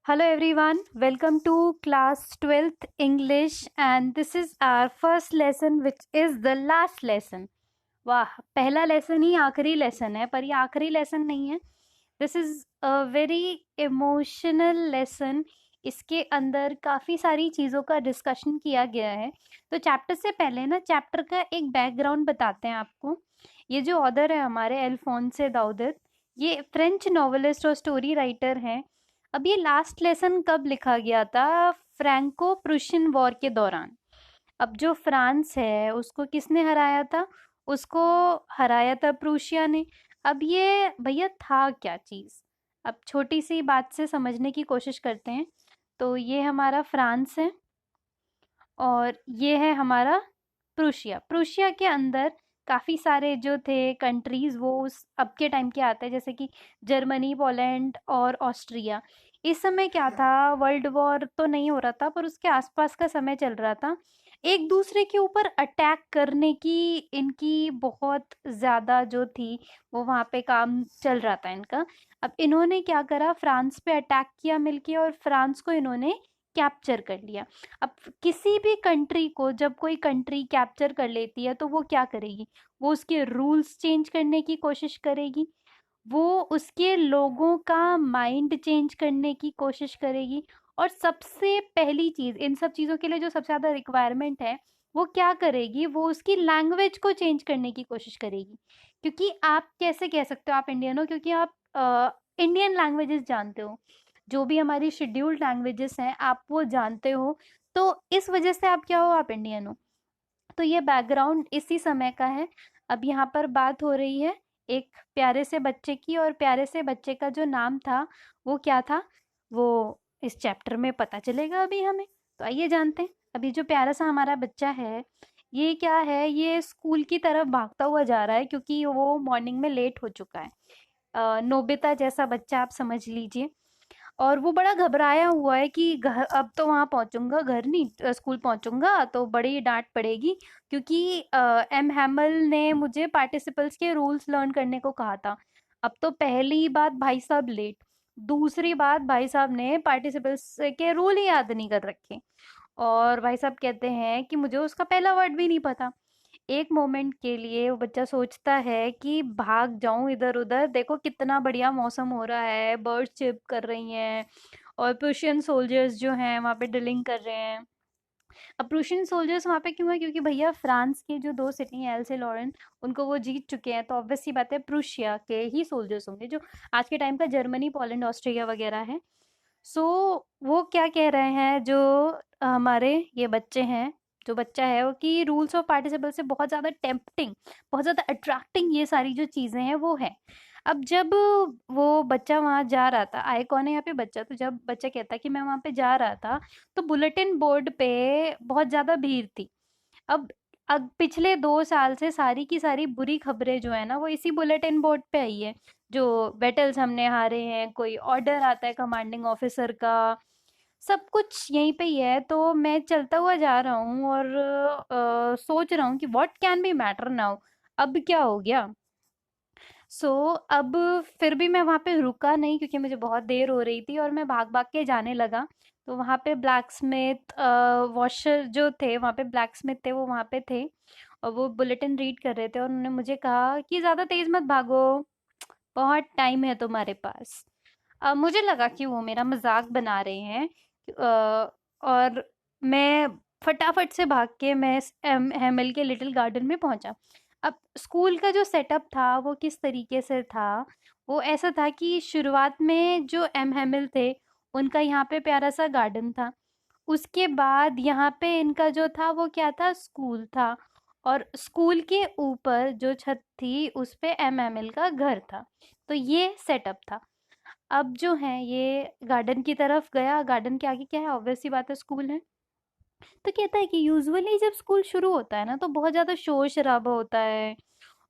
Hello everyone, welcome to class 12th English and this is our first lesson which is the last lesson. वाह, पहला lesson ही आखिरी lesson है, पर ये आखिरी लेसन नहीं है. This is a very emotional lesson. इसके अंदर काफ़ी सारी चीज़ों का डिस्कशन किया गया है. तो चैप्टर से पहले ना चैप्टर का एक बैकग्राउंड बताते हैं आपको. ये जो ऑथर है हमारे अल्फोंसे दाऊदेत, ये फ्रेंच नॉवेलिस्ट और स्टोरी राइटर हैं. अब ये लास्ट लेसन कब लिखा गया था? फ्रैंको प्रुशियन वॉर के दौरान. अब जो फ्रांस है उसको किसने हराया था? उसको हराया था प्रूशिया ने. अब ये भैया था क्या चीज़? अब छोटी सी बात से समझने की कोशिश करते हैं. तो ये हमारा फ्रांस है और ये है हमारा प्रूशिया. प्रूशिया के अंदर काफ़ी सारे जो थे कंट्रीज़ वो उस अब के टाइम के आते हैं, जैसे कि जर्मनी, पोलैंड और ऑस्ट्रिया. इस समय क्या था, वर्ल्ड वॉर तो नहीं हो रहा था पर उसके आसपास का समय चल रहा था. एक दूसरे के ऊपर अटैक करने की इनकी बहुत ज़्यादा जो थी वो वहाँ पे काम चल रहा था इनका. अब इन्होंने क्या करा, फ्रांस पे अटैक किया मिलके और फ्रांस को इन्होंने कैप्चर कर लिया. अब किसी भी कंट्री को जब कोई कंट्री कैप्चर कर लेती है तो वो क्या करेगी? वो उसके रूल्स चेंज करने की कोशिश करेगी, वो उसके लोगों का माइंड चेंज करने की कोशिश करेगी. और सबसे पहली चीज़, इन सब चीज़ों के लिए जो सबसे ज़्यादा रिक्वायरमेंट है वो क्या करेगी, वो उसकी लैंग्वेज को चेंज करने की कोशिश करेगी. क्योंकि आप कैसे कह सकते हो आप इंडियन हो? क्योंकि आप इंडियन लैंग्वेजेस जानते हो, जो भी हमारी शेड्यूल्ड लैंग्वेजेस हैं आप वो जानते हो. तो इस वजह से आप क्या हो, आप इंडियन हो. तो ये बैकग्राउंड इसी समय का है. अब यहाँ पर बात हो रही है एक प्यारे से बच्चे की, और प्यारे से बच्चे का जो नाम था वो क्या था, वो इस चैप्टर में पता चलेगा अभी हमें. तो आइए जानते हैं. अभी जो प्यारा सा हमारा बच्चा है, ये क्या है, ये स्कूल की तरफ भागता हुआ जा रहा है क्योंकि वो मॉर्निंग में लेट हो चुका है. नोबिता जैसा बच्चा आप समझ लीजिए. और वो बड़ा घबराया हुआ है कि घर, अब तो वहाँ पहुँचूंगा, घर नहीं स्कूल पहुँचूंगा तो बड़ी डांट पड़ेगी. क्योंकि एम हैमल ने मुझे पार्टिसिपल्स के रूल्स लर्न करने को कहा था. अब तो पहली बात भाई साहब लेट, दूसरी बात भाई साहब ने पार्टिसिपल्स के रूल ही याद नहीं कर रखे. और भाई साहब कहते हैं कि मुझे उसका पहला वर्ड भी नहीं पता. एक मोमेंट के लिए वो बच्चा सोचता है कि भाग जाऊं इधर उधर, देखो कितना बढ़िया मौसम हो रहा है, बर्ड्स चिप कर रही हैं और प्रूशियन सोल्जर्स जो हैं वहाँ पे ड्रिलिंग कर रहे हैं. अब प्रूशियन सोल्जर्स वहाँ पे क्यों है? क्योंकि भैया फ्रांस के जो दो सिटी हैं एल से लॉरेन, उनको वो जीत चुके हैं. तो ऑब्वियस सी बात है प्रूशिया के ही सोल्जर्स होंगे, जो आज के टाइम का जर्मनी, पोलैंड, ऑस्ट्रिया वगैरह है. सो वो क्या कह रहे हैं, जो हमारे ये बच्चे हैं, जो बच्चा है वो, कि रूल्स ऑफ पार्टिसिपल से बहुत ज़्यादा टेम्पटिंग, बहुत ज़्यादा अट्रैक्टिंग ये सारी जो चीज़ें हैं वो है. अब जब वो बच्चा वहाँ जा रहा था, आए कौन है यहाँ पे? बच्चा. तो जब बच्चा कहता कि मैं वहाँ पे जा रहा था तो बुलेटिन बोर्ड पे बहुत ज़्यादा भीड़ थी. अब पिछले 2 साल से सारी की सारी बुरी खबरें जो है ना वो इसी बुलेटिन बोर्ड पे आई है. जो बैटल्स हमने हारे हैं, कोई ऑर्डर आता है कमांडिंग ऑफिसर का, सब कुछ यहीं पे ही है. तो मैं चलता हुआ जा रहा हूँ और सोच रहा हूँ कि what can be matter now, अब क्या हो गया. सो अब फिर भी मैं वहाँ पे रुका नहीं क्योंकि मुझे बहुत देर हो रही थी और मैं भाग भाग के जाने लगा. तो वहाँ पे ब्लैक स्मिथ, वॉशर जो थे वहाँ पे, ब्लैक स्मिथ थे वो वहाँ पे थे. और वो बुलेटिन रीड कर रहे थे और उन्होंने मुझे कहा कि ज़्यादा तेज़ मत भागो, बहुत टाइम है तुम्हारे पास. अब मुझे लगा कि वो मेरा मजाक बना रहे हैं. और मैं फटाफट से भाग के मैं हेमल के लिटिल गार्डन में पहुंचा. अब स्कूल का जो सेटअप था वो किस तरीके से था, वो ऐसा था कि शुरुआत में जो एम हेमल थे उनका यहाँ पे प्यारा सा गार्डन था. उसके बाद यहाँ पे इनका जो था वो क्या था, स्कूल था. और स्कूल के ऊपर जो छत थी उस पे एम एम एल का घर था. तो ये सेटअप था. अब जो है ये गार्डन की तरफ गया, गार्डन के आगे क्या है, ऑब्वियस सी बात है स्कूल है. तो कहता है कि यूजुअली जब स्कूल शुरू होता है ना तो बहुत ज़्यादा शोर शराबा होता है,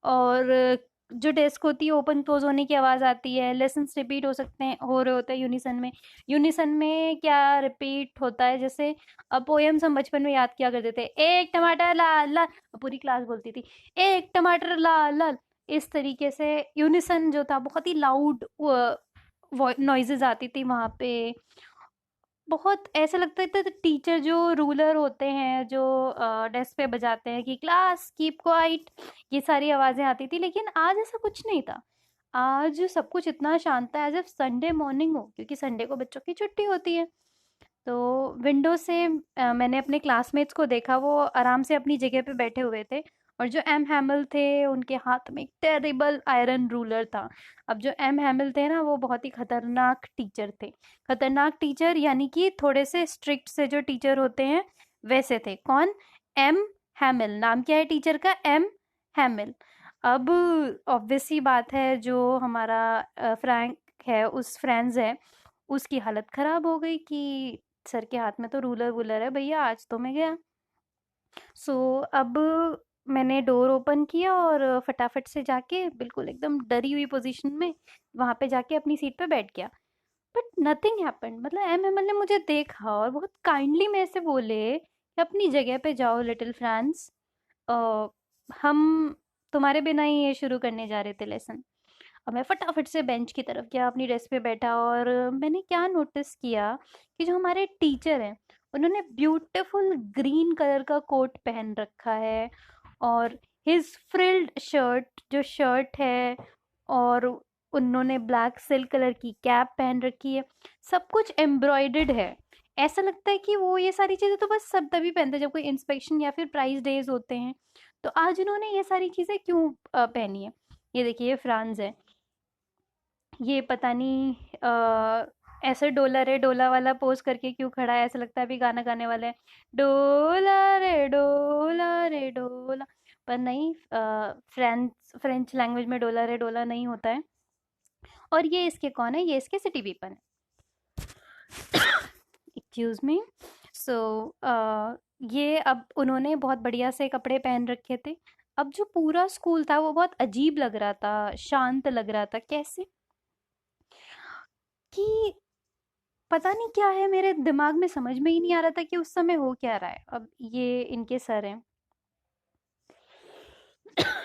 और जो डेस्क होती है ओपन क्लोज होने की आवाज़ आती है, लेसन्स रिपीट हो सकते हैं, हो रहे होते हैं यूनिसन में. यूनिसन में क्या रिपीट होता है, जैसे अब पोएम्स हम बचपन में याद किया करते थे, एक टमाटर लाल लाल, पूरी क्लास बोलती थी एक टमाटर लाल लाल. इस तरीके से यूनिसन जो था, बहुत ही लाउड नॉइजेज आती थी वहाँ पे. बहुत ऐसा लगता था टीचर जो रूलर होते हैं, जो डेस्क पे बजाते हैं कि क्लास कीप क्वाइट, ये सारी आवाज़ें आती थी, लेकिन आज ऐसा कुछ नहीं था। आज सब कुछ इतना शांत है, एज़ इफ संडे मॉर्निंग हो, क्योंकि संडे को बच्चों की छुट्टी होती है। तो विंडो से मैंने अपने क्लासमेट्स को देखा, वो आराम से अपनी जगह पे बैठे हुए थे, और जो एम हैमिल थे उनके हाथ में एक टेरिबल आयरन रूलर था। अब जो एम हैमिल थे ना, वो बहुत ही खतरनाक टीचर थे। खतरनाक टीचर यानी कि थोड़े से स्ट्रिक्ट से जो टीचर होते हैं वैसे थे। कौन? एम हैमिल। नाम क्या है टीचर का? एम हैमिल। अब ऑब्वियस सी बात है, जो हमारा फ्रैंक है, उस फ्रेंड्स है, उसकी हालत खराब हो गई कि सर के हाथ में तो रूलर वूलर है भैया, आज तो मैं गया। सो अब मैंने डोर ओपन किया और फटाफट से जाके बिल्कुल एकदम डरी हुई पोजीशन में वहाँ पे जाके अपनी सीट पे बैठ गया। But nothing happened. मतलब एम एमएल ने मुझे देखा और बहुत काइंडली मेरे से बोले कि अपनी जगह पे जाओ लिटिल फ्रांस, हम तुम्हारे बिना ही ये शुरू करने जा रहे थे लेसन। अब मैं फटाफट से बेंच की तरफ गया, अपनी डेस्क पे बैठा, और मैंने क्या नोटिस किया कि जो हमारे टीचर हैं, उन्होंने ब्यूटीफुल ग्रीन कलर का कोट पहन रखा है, और हिज फ्रिल्ड शर्ट, जो शर्ट है, और उन्होंने ब्लैक सिल्क कलर की कैप पहन रखी है। सब कुछ एम्ब्रॉयडर्ड है। ऐसा लगता है कि वो ये सारी चीज़ें तो बस सब तभी पहनते हैं जब कोई इंस्पेक्शन या फिर प्राइज डेज होते हैं। तो आज इन्होंने ये सारी चीज़ें क्यों पहनी है? ये देखिए, ये फ्रांस है, ये पता नहीं ऐसे डोला रे डोला वाला पोज करके क्यों खड़ा है, ऐसा लगता है अभी गाना गाने वाले हैं, डोला रे डोला रे डोला। पर नहीं, फ्रेंच फ्रेंच लैंग्वेज में डोला रे डोला नहीं होता है। और ये इसके कौन है? ये इसके सिटी पीपल है। Excuse me. सो ये अब उन्होंने बहुत बढ़िया से कपड़े पहन रखे थे। अब जो पूरा स्कूल था वो बहुत अजीब लग रहा था, शांत लग रहा था। कैसे कि पता नहीं क्या है, मेरे दिमाग में समझ में ही नहीं आ रहा था कि उस समय हो क्या रहा है। अब ये इनके सर हैं।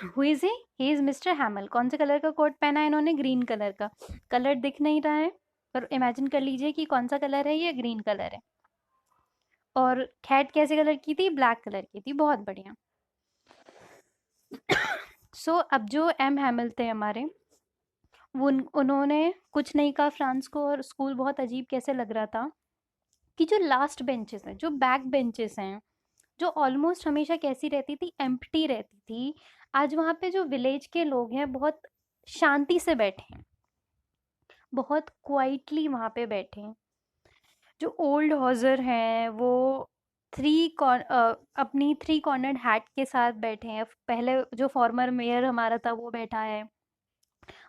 Who is he is mister हैमल। कौन से कलर का कोट पहना है इन्होंने? ग्रीन कलर का। कलर दिख नहीं रहा है, पर इमेजिन कर लीजिए कि कौन सा कलर है, ये ग्रीन कलर है। और हैट कैसे कलर की थी? ब्लैक कलर की थी। बहुत बढ़िया। सो अब जो एम हैमिल थे हमारे, वो उन्होंने कुछ नहीं कहा फ्रांस को, और स्कूल बहुत अजीब कैसे लग रहा था कि जो लास्ट बेंचेस हैं, जो बैक बेंचेस हैं, जो ऑलमोस्ट हमेशा कैसी रहती थी? एम्प्टी रहती थी। आज वहाँ पे जो विलेज के लोग हैं बहुत शांति से बैठे हैं, बहुत क्वाइटली वहाँ पे बैठे हैं। जो ओल्ड हॉजर हैं वो अपनी थ्री कॉर्नर्ड हैट के साथ बैठे हैं। पहले जो फॉर्मर मेयर हमारा था वो बैठा है,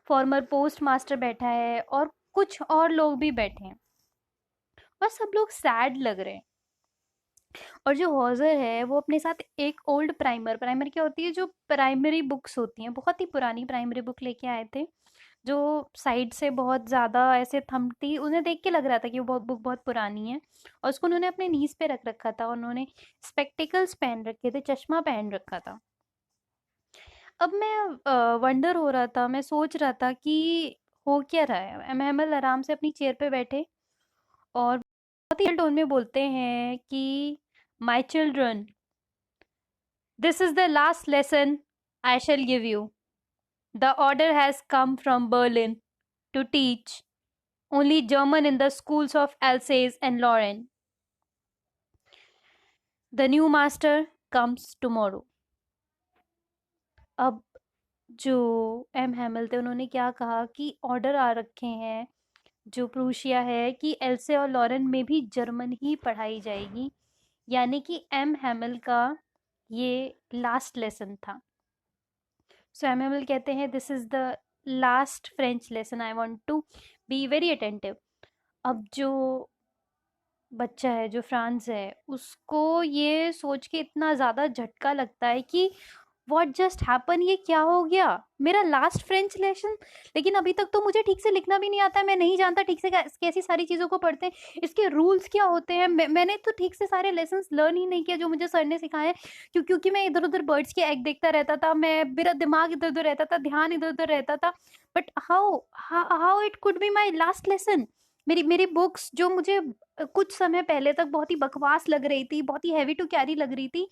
फॉर्मर पोस्ट मास्टर बैठा है, और कुछ और लोग भी बैठे हैं, और सब लोग सैड लग रहे हैं। और जो हॉजर है वो अपने साथ एक ओल्ड प्राइमर, प्राइमर क्या होती है? जो प्राइमरी बुक्स होती हैं, बहुत ही पुरानी प्राइमरी बुक लेके आए थे, जो साइड से बहुत ज़्यादा ऐसे थंब थी। उन्हें देख के लग रहा था कि वो बहुत बुक बहुत पुरानी है, और उसको उन्होंने अपने नीज पे रख रखा था, और उन्होंने स्पेक्टिकल्स पहन रखे थे, चश्मा पहन रखा था। अब मैं वंडर हो रहा था, मैं सोच रहा था कि हो क्या रहा है। महमल आराम से अपनी चेयर पे बैठे, और बहुत ही टोन में बोलते हैं कि my children, this is the last lesson I shall give you. The order has come from Berlin to teach only German in the schools of Alsace and Lorraine. The new master comes tomorrow. अब जो M हैमिल थे उन्होंने क्या कहा कि order आ रखे हैं जो प्रूशिया है कि एल्से और लॉरेन में भी जर्मन ही पढ़ाई जाएगी, यानी कि एम हैमिल का ये लास्ट लेसन था। सो एम हैमिल कहते हैं this is the last French lesson, I want to be very attentive. अब जो बच्चा है, जो फ्रांस है, उसको ये सोच के इतना ज़्यादा झटका लगता है कि व्हाट जस्ट हैपन, ये क्या हो गया? मेरा लास्ट फ्रेंच लेसन, लेकिन अभी तक तो मुझे ठीक से लिखना भी नहीं आता है, मैं नहीं जानता ठीक से कैसी सारी चीज़ों को पढ़ते हैं, इसके रूल्स क्या होते हैं। मैंने तो ठीक से सारे लेसन लर्न ही नहीं किया जो मुझे सर ने सिखाए, क्योंकि मैं इधर उधर बर्ड्स के एग देखता रहता था, मैं मेरा दिमाग इधर उधर रहता था, ध्यान इधर उधर रहता था। But how how it could be my last lesson? मेरी मेरी बुक्स जो मुझे कुछ समय पहले तक बहुत ही बकवास लग रही थी, बहुत ही हेवी टू कैरी लग रही थी,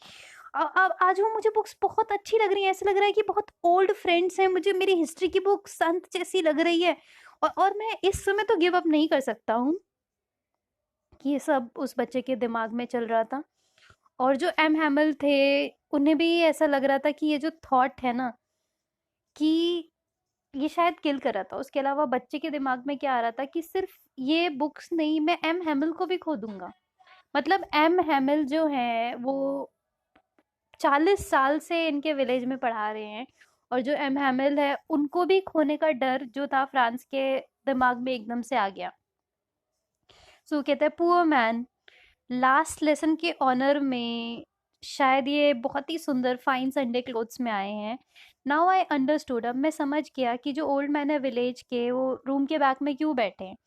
आज वो मुझे बुक्स बहुत अच्छी लग रही हैं। ऐसा लग रहा है कि बहुत ओल्ड फ्रेंड्स हैं, मुझे मेरी हिस्ट्री की बुक संत जैसी लग रही है। और मैं इस समय तो गिव अप नहीं कर सकता हूँ कि ये सब उस बच्चे के दिमाग में चल रहा था। और जो एम हैमिल थे, उन्हें भी ऐसा लग रहा था कि ये जो थॉट है ना, कि ये शायद किल कर रहा था। उसके अलावा बच्चे के दिमाग में क्या आ रहा था कि सिर्फ ये बुक्स नहीं, मैं एम हैमिल को भी खो दूंगा। मतलब एम हैमिल जो है वो 40 साल से इनके विलेज में पढ़ा रहे हैं, और जो एम हैमिल है उनको भी खोने का डर जो था फ्रांस के दिमाग में एकदम से आ गया। सो कहते हैं पुअर मैन, लास्ट लेसन के ऑनर में शायद ये बहुत ही सुंदर फाइन संडे क्लोथ्स में आए हैं। नाउ आई अंडरस्टूड, अब मैं समझ गया कि जो ओल्ड मैन है विलेज के, वो रूम के बैक में क्यों बैठे हैं।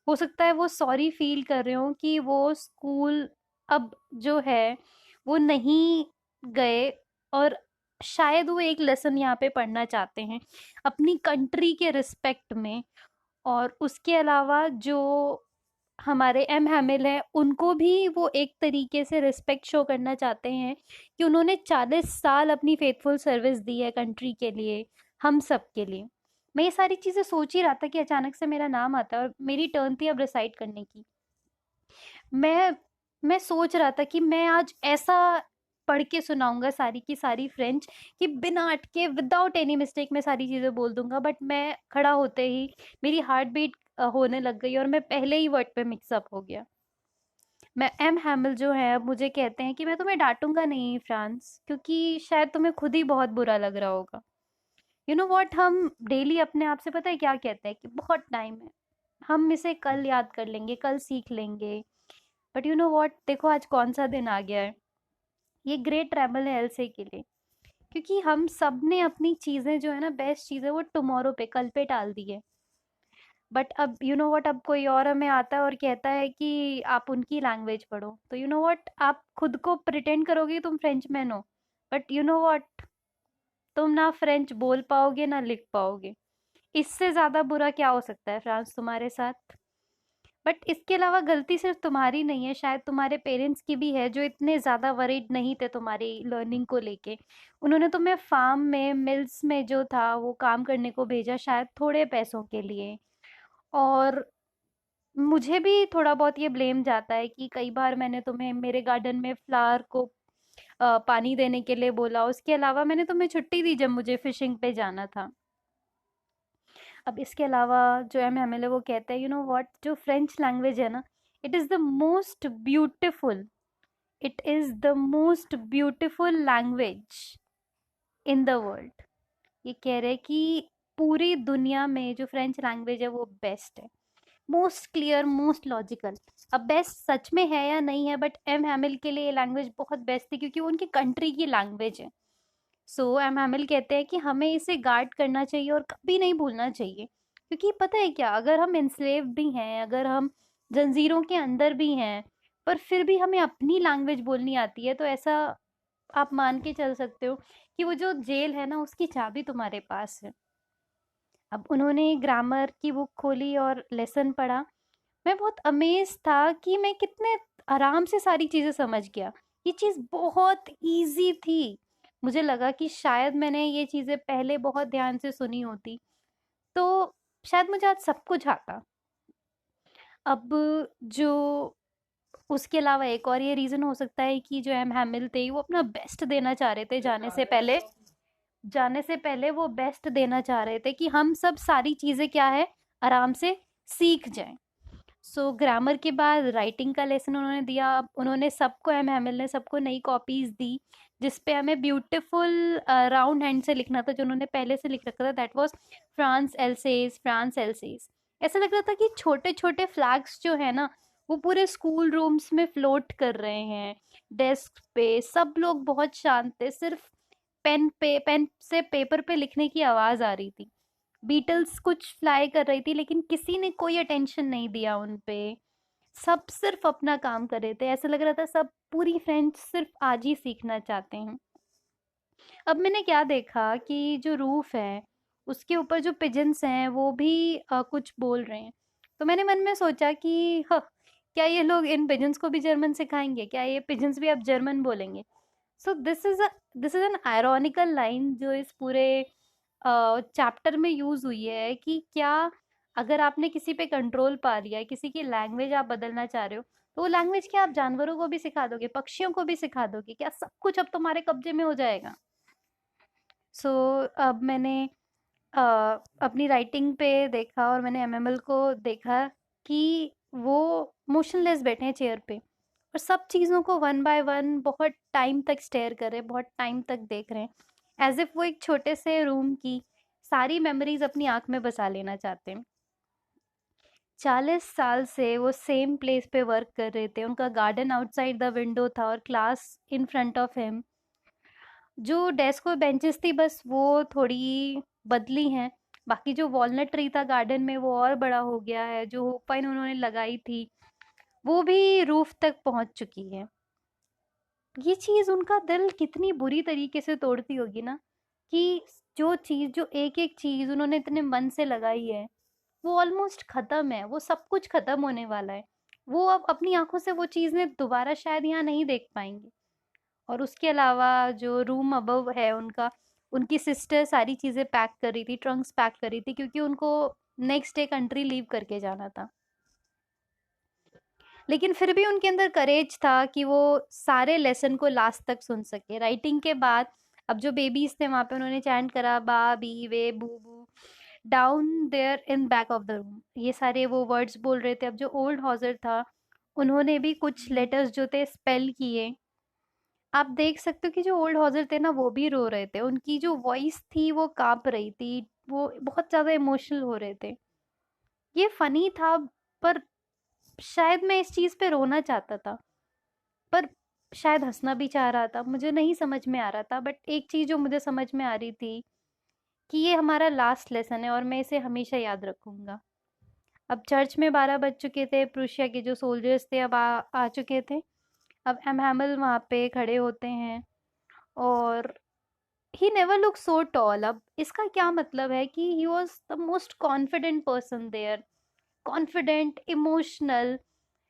हो सकता है वो सॉरी फील कर रहे हो कि वो स्कूल अब जो है वो नहीं गए, और शायद वो एक लेसन यहाँ पे पढ़ना चाहते हैं अपनी कंट्री के रिस्पेक्ट में। और उसके अलावा जो हमारे एम हैमिल हैं, उनको भी वो एक तरीके से रिस्पेक्ट शो करना चाहते हैं कि उन्होंने 40 साल अपनी फेथफुल सर्विस दी है कंट्री के लिए, हम सब के लिए। मैं ये सारी चीज़ें सोच ही रहा था कि अचानक से मेरा नाम आता है और मेरी टर्न थी अब रिसाइट करने की। मैं मैं सोच रहा था कि मैं आज ऐसा पढ़ के सुनाऊंगा सारी की सारी फ्रेंच, कि बिना अटके विदाउट एनी मिस्टेक मैं सारी चीज़ें बोल दूंगा। बट मैं खड़ा होते ही मेरी हार्ट बीट होने लग गई और मैं पहले ही वर्ड पे मिक्सअप हो गया। मैं एम हैमिल जो है अब मुझे कहते हैं कि मैं तुम्हें डांटूंगा नहीं फ्रांस, क्योंकि शायद तुम्हें खुद ही बहुत बुरा लग रहा होगा। यू नो वॉट, हम डेली अपने आप से पता है क्या कहते हैं कि बहुत टाइम है, हम इसे कल याद कर लेंगे, कल सीख लेंगे। बट यू नो वॉट, देखो आज कौन सा दिन आ गया है। ये ग्रेट ट्रैवल है एलसे के लिए, क्योंकि हम सब ने अपनी चीज़ें जो है ना, बेस्ट चीज़ें, वो टुमारो पे, कल पे टाल दी है। बट अब यू नो व्हाट, अब कोई और हमें आता है और कहता है कि आप उनकी लैंग्वेज पढ़ो, तो यू नो व्हाट, आप खुद को प्रिटेंड करोगे तुम फ्रेंच मैन हो, बट यू नो व्हाट, तुम ना फ्रेंच बोल पाओगे ना लिख पाओगे। इससे ज़्यादा बुरा क्या हो सकता है फ्रांस तुम्हारे साथ। बट इसके अलावा गलती सिर्फ तुम्हारी नहीं है, शायद तुम्हारे पेरेंट्स की भी है, जो इतने ज़्यादा वरीड नहीं थे तुम्हारी लर्निंग को लेके। उन्होंने तुम्हें फार्म में, मिल्स में जो था वो काम करने को भेजा, शायद थोड़े पैसों के लिए। और मुझे भी थोड़ा बहुत ये ब्लेम जाता है कि कई बार मैंने तुम्हें मेरे गार्डन में फ्लावर को पानी देने के लिए बोला। उसके अलावा मैंने तुम्हें छुट्टी दी जब मुझे फिशिंग पे जाना था। अब इसके अलावा जो एम एम एल है वो कहता है, यू नो व्हाट, जो फ्रेंच लैंग्वेज है ना, it is the most beautiful, it is the most beautiful language in the world. ये कह रहे हैं कि पूरी दुनिया में जो फ्रेंच लैंग्वेज है वो बेस्ट है, मोस्ट क्लियर, मोस्ट लॉजिकल। अब बेस्ट सच में है या नहीं है, बट एम हैमिल के लिए ये लैंग्वेज बहुत बेस्ट थी क्योंकि वो उनकी कंट्री की लैंग्वेज है। सो एम हैमिल कहते हैं कि हमें इसे गार्ड करना चाहिए और कभी नहीं भूलना चाहिए, क्योंकि पता है क्या, अगर हम इंस्लेव भी हैं, अगर हम जंजीरों के अंदर भी हैं, पर फिर भी हमें अपनी लैंग्वेज बोलनी आती है, तो ऐसा आप मान के चल सकते हो कि वो जो जेल है ना, उसकी चाबी तुम्हारे पास है। अब उन्होंने ग्रामर की बुक खोली और लेसन पढ़ा। मैं बहुत अमेज़ था कि मैं कितने आराम से सारी चीज़ें समझ गया। ये चीज़ बहुत ईज़ी थी। मुझे लगा कि शायद मैंने ये चीज़ें पहले बहुत ध्यान से सुनी होती, तो शायद मुझे आज सब कुछ आता। अब जो उसके अलावा एक और ये रीज़न हो सकता है कि जो एम हैमिल थे, वो अपना बेस्ट देना चाह रहे थे जाने से पहले वो बेस्ट देना चाह रहे थे कि हम सब सारी चीज़ें क्या है, आराम से सीख जाएँ। सो ग्रामर के बाद राइटिंग का लेसन उन्होंने दिया। अब उन्होंने सबको, एम हैमिल ने सबको नई कॉपीज दी, जिसपे हमें ब्यूटीफुल राउंड हैंड से लिखना था, जो उन्होंने पहले से लिख रखा था, that was France else's, France else's. ऐसा लग रहा था कि छोटे छोटे फ्लैग्स जो है ना, वो पूरे स्कूल रूम्स में फ्लोट कर रहे हैं, डेस्क पे सब लोग बहुत शांत थे, सिर्फ पेन से पेपर पे लिखने की आवाज़ आ रही थी। बीटल्स कुछ फ्लाई कर रही थी, लेकिन किसी ने कोई अटेंशन नहीं दिया उन पे। सब सिर्फ अपना काम कर रहे थे, ऐसा लग रहा था सब पूरी फ्रेंच सिर्फ आज ही सीखना चाहते हैं। अब मैंने क्या देखा कि जो रूफ है उसके ऊपर जो पिजन्स हैं वो भी कुछ बोल रहे हैं। तो मैंने मन में सोचा कि क्या ये लोग इन पिजन्स को भी जर्मन सिखाएंगे, क्या ये पिजन्स भी अब जर्मन बोलेंगे। So this is an ironical line जो इस पूरे चैप्टर में यूज हुई है कि क्या अगर आपने किसी पे कंट्रोल पा लिया है, किसी की लैंग्वेज आप बदलना चाह रहे हो, तो वो लैंग्वेज क्या आप जानवरों को भी सिखा दोगे, पक्षियों को भी सिखा दोगे क्या? सब कुछ अब तुम्हारे कब्जे में हो जाएगा। सो अब मैंने अ, अपनी राइटिंग पे देखा और मैंने एमएमएल को देखा कि वो मोशनलेस बैठे हैं चेयर पे और सब चीज़ों को वन बाय वन बहुत टाइम तक स्टेयर कर रहे हैं, बहुत टाइम तक देख रहे हैं, एज इफ वो एक छोटे से रूम की सारी मेमोरीज अपनी आंख में बसा लेना चाहते हैं। 40 साल से वो सेम प्लेस पे वर्क कर रहे थे, उनका गार्डन आउटसाइड द विंडो था और class in front of him. जो डेस्क और बेंचेस थी बस वो थोड़ी बदली हैं, बाकी जो वॉलनट ट्री था गार्डन में वो और बड़ा हो गया है, जो होपाइन उन्होंने लगाई थी वो भी रूफ तक पहुंच चुकी है। ये चीज उनका दिल कितनी बुरी तरीके से तोड़ती होगी ना, कि जो एक एक चीज उन्होंने इतने मन से लगाई है वो ऑलमोस्ट खत्म है, वो सब कुछ खत्म होने वाला है। वो अब अपनी आंखों से वो चीजें दोबारा शायद यहाँ नहीं देख पाएंगे। और उसके अलावा जो रूम अबव है उनका, उनकी सिस्टर सारी चीज़ें पैक कर रही थी, ट्रंक्स पैक कर रही थी, क्योंकि उनको नेक्स्ट डे कंट्री लीव करके जाना था। लेकिन फिर भी उनके अंदर करेज था कि वो सारे लेसन को लास्ट तक सुन सके। राइटिंग के बाद अब जो बेबीज थे वहां पे उन्होंने चैंट करा बा बी वे बू बू down there in back of the room, ये सारे वो वर्ड्स बोल रहे थे। अब जो ओल्ड हॉजर था उन्होंने भी कुछ लेटर्स जो थे स्पेल किए। आप देख सकते हो कि जो ओल्ड हॉजर थे ना वो भी रो रहे थे, उनकी जो वॉइस थी वो कांप रही थी, वो बहुत ज्यादा इमोशनल हो रहे थे। ये फनी था, पर शायद मैं इस चीज पे रोना चाहता था, पर शायद हंसना भी चाह रहा था, मुझे नहीं समझ में आ रहा था। बट एक चीज जो मुझे समझ में आ रही थी कि ये हमारा लास्ट लेसन है और मैं इसे हमेशा याद रखूंगा। अब चर्च में 12 बज चुके थे, प्रूशिया के जो सोल्जर्स थे अब आ चुके थे। अब एम हैमल वहाँ पे खड़े होते हैं और he never look so tall. अब इसका क्या मतलब है कि he was the most confident person there, confident, emotional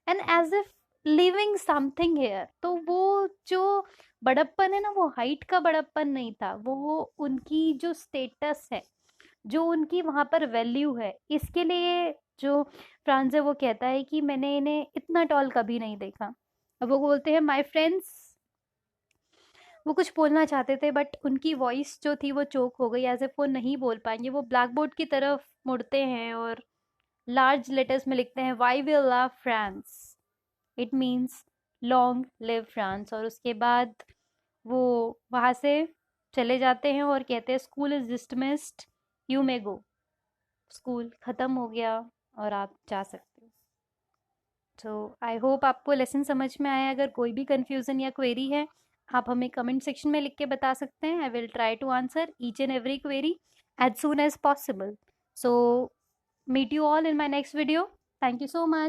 and as if living something here. तो वो जो बड़प्पन है ना, वो हाइट का बड़प्पन नहीं था, वो उनकी जो स्टेटस है, जो उनकी वहां पर वैल्यू है, इसके लिए जो फ्रांस है वो कहता है कि मैंने इन्हें इतना टॉल कभी नहीं देखा। अब वो बोलते हैं माय फ्रेंड्स, वो कुछ बोलना चाहते थे बट उनकी वॉइस जो थी वो चोक हो गई, एज इफ वो नहीं बोल पाएंगे। वो ब्लैक बोर्ड की तरफ मुड़ते हैं और लार्ज लेटर्स में लिखते हैं वाई विल लव France, it means long live France. और उसके बाद वो वहाँ से चले जाते हैं और कहते हैं school is dismissed, you may go. School ख़त्म हो गया और आप जा सकते हो। तो आई होप आपको लेसन समझ में आया। अगर कोई भी कंफ्यूजन या क्वेरी है आप हमें कमेंट सेक्शन में लिख के बता सकते हैं। I will try to answer each and every query as soon as possible. So meet you all in my next video. Thank you so much.